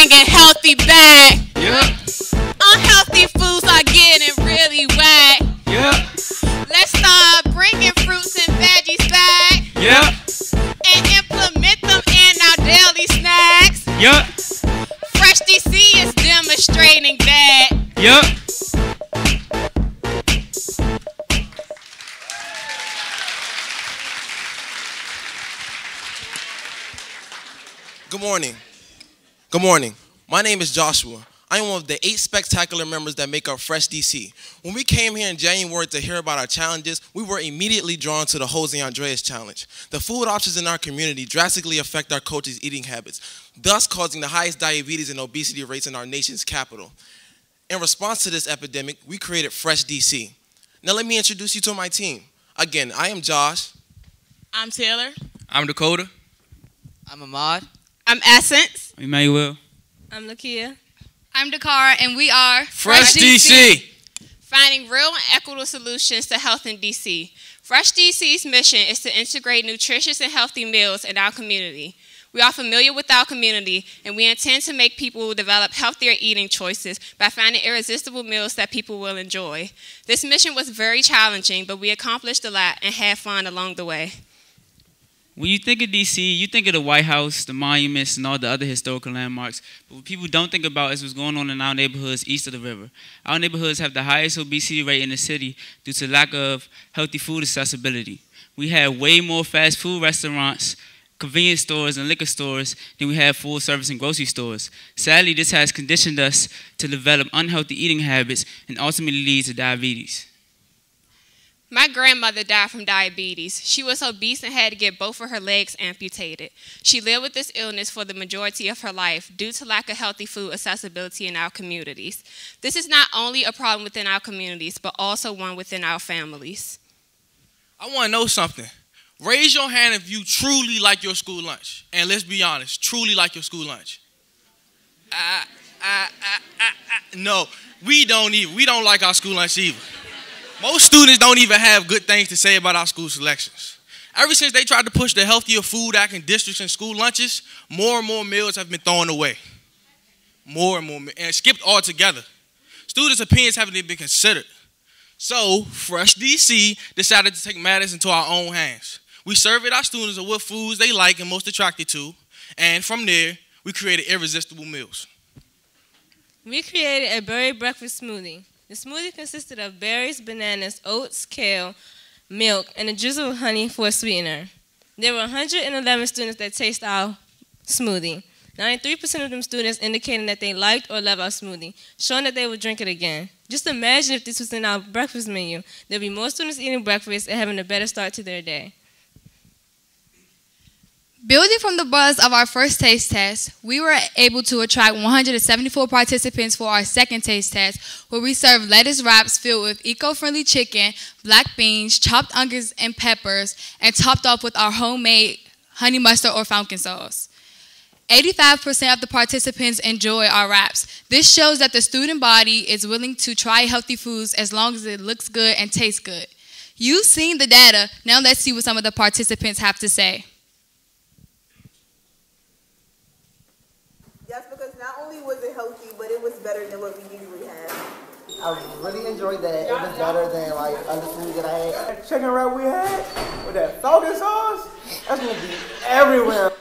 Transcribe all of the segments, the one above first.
bringing healthy back. Yep. Unhealthy foods are getting really whack. Yep. Let's start bringing fruits and veggies back. Yep. And implement them in our daily snacks. Yep. Fresh DC is demonstrating that. Yep. Good morning. Good morning. My name is Joshua. I am one of the 8 spectacular members that make up F.R.E.S.H DC. When we came here in January to hear about our challenges, we were immediately drawn to the Jose Andres challenge. The food options in our community drastically affect our coaches' eating habits, thus causing the highest diabetes and obesity rates in our nation's capital. In response to this epidemic, we created F.R.E.S.H DC. Now let me introduce you to my team. Again, I am Josh. I'm Taylor. I'm Dakota. I'm Ahmad. I'm Essence. I'm Emmanuel. I'm Lakia. I'm Dakara, and we are F.R.E.S.H DC. Finding real and equitable solutions to health in DC. F.R.E.S.H DC's mission is to integrate nutritious and healthy meals in our community. We are familiar with our community, and we intend to make people develop healthier eating choices by finding irresistible meals that people will enjoy. This mission was very challenging, but we accomplished a lot and had fun along the way. When you think of DC, you think of the White House, the monuments, and all the other historical landmarks. But what people don't think about is what's going on in our neighborhoods east of the river. Our neighborhoods have the highest obesity rate in the city due to lack of healthy food accessibility. We have way more fast food restaurants, convenience stores, and liquor stores than we have full service and grocery stores. Sadly, this has conditioned us to develop unhealthy eating habits and ultimately leads to diabetes. My grandmother died from diabetes. She was obese and had to get both of her legs amputated. She lived with this illness for the majority of her life due to lack of healthy food accessibility in our communities. This is not only a problem within our communities, but also one within our families. I want to know something. Raise your hand if you truly like your school lunch. And let's be honest, truly like your school lunch. No, we don't like our school lunch either. Most students don't even have good things to say about our school selections. Ever since they tried to push the Healthier Food Act in districts and school lunches, more and more meals have been thrown away. More and more, and skipped altogether. Students' opinions haven't even been considered. So, F.R.E.S.H DC decided to take matters into our own hands. We surveyed our students of what foods they like and most attracted to, and from there, we created irresistible meals. We created a berry breakfast smoothie. The smoothie consisted of berries, bananas, oats, kale, milk, and a drizzle of honey for a sweetener. There were 111 students that tasted our smoothie. 93% of them students indicated that they liked or loved our smoothie, showing that they would drink it again. Just imagine if this was in our breakfast menu. There'd be more students eating breakfast and having a better start to their day. Building from the buzz of our first taste test, we were able to attract 174 participants for our second taste test, where we served lettuce wraps filled with eco-friendly chicken, black beans, chopped onions and peppers, and topped off with our homemade honey mustard or pumpkin sauce. 85% of the participants enjoy our wraps. This shows that the student body is willing to try healthy foods as long as it looks good and tastes good. You've seen the data. Now let's see what some of the participants have to say. Yes, because not only was it healthy, but it was better than what we usually have. I really enjoyed that. It was better than like other food that I had. That chicken wrap we had with that falcon sauce, that's gonna be everywhere.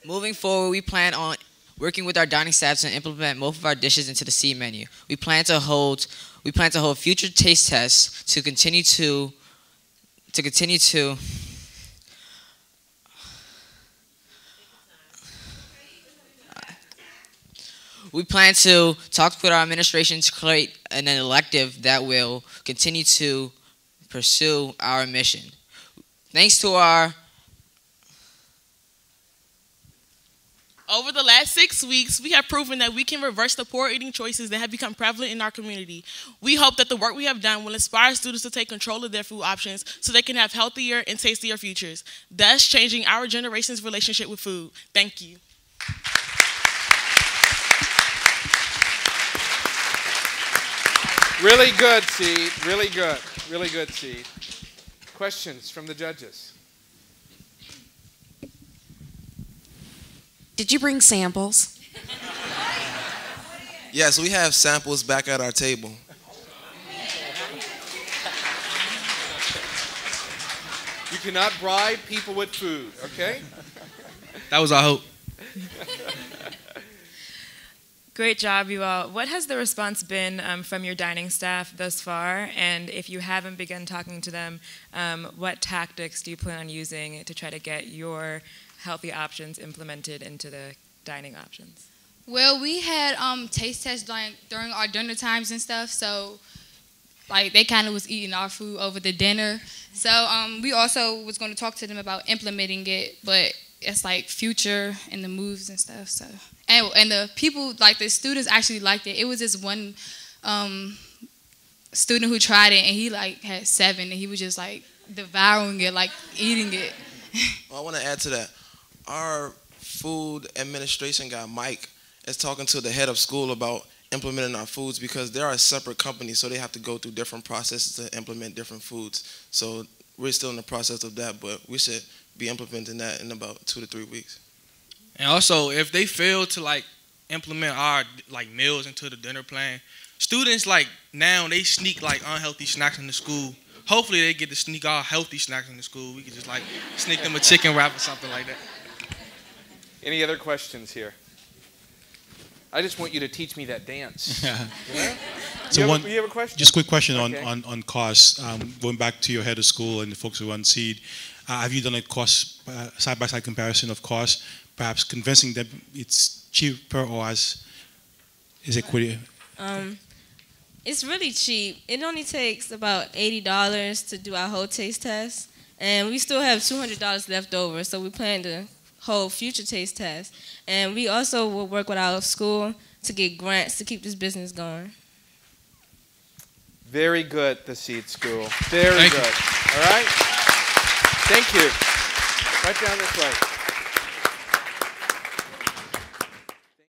Moving forward, we plan on working with our dining staff to implement most of our dishes into the C menu. We plan to hold future taste tests to continue to we plan to talk with our administration to create an elective that will continue to pursue our mission. Thanks to our Over the last 6 weeks, we have proven that we can reverse the poor eating choices that have become prevalent in our community. We hope that the work we have done will inspire students to take control of their food options so they can have healthier and tastier futures, thus changing our generation's relationship with food. Thank you. Really good, Seed. Really good. Really good, Seed. Questions from the judges? Did you bring samples? Yes, we have samples back at our table. You cannot bribe people with food, okay? That was our hope. Great job, you all. What has the response been from your dining staff thus far? And if you haven't begun talking to them, what tactics do you plan on using to try to get your healthy options implemented into the dining options? Well, we had taste tests during our dinner times and stuff, so like they kind of was eating our food over the dinner. So we also was going to talk to them about implementing it, but it's like future and the moves and stuff. So and the people, like the students, actually liked it. It was this one student who tried it, and he like had 7, and he was just like devouring it, like eating it. Well, I want to add to that. Our food administration guy, Mike, is talking to the head of school about implementing our foods because they are a separate company, so they have to go through different processes to implement different foods. So we're still in the process of that, but we should be implementing that in about 2 to 3 weeks. And also, if they fail to like implement our like meals into the dinner plan, students like now they sneak like unhealthy snacks into school. Hopefully they get to sneak our healthy snacks into school. We could just like sneak them a chicken wrap or something like that. Any other questions here? I just want you to teach me that dance. Yeah? So you have a question? Just a quick question Okay. on costs. Going back to your head of school and the folks who run SEED, have you done a cost side-by-side comparison of costs, perhaps convincing them it's cheaper or is equity? It's really cheap. It only takes about $80 to do our whole taste test, and we still have $200 left over, so we plan to hold future taste tests. And we also will work with our school to get grants to keep this business going. Very good, the Seed School. Very good. All right? Thank you. Right down this way.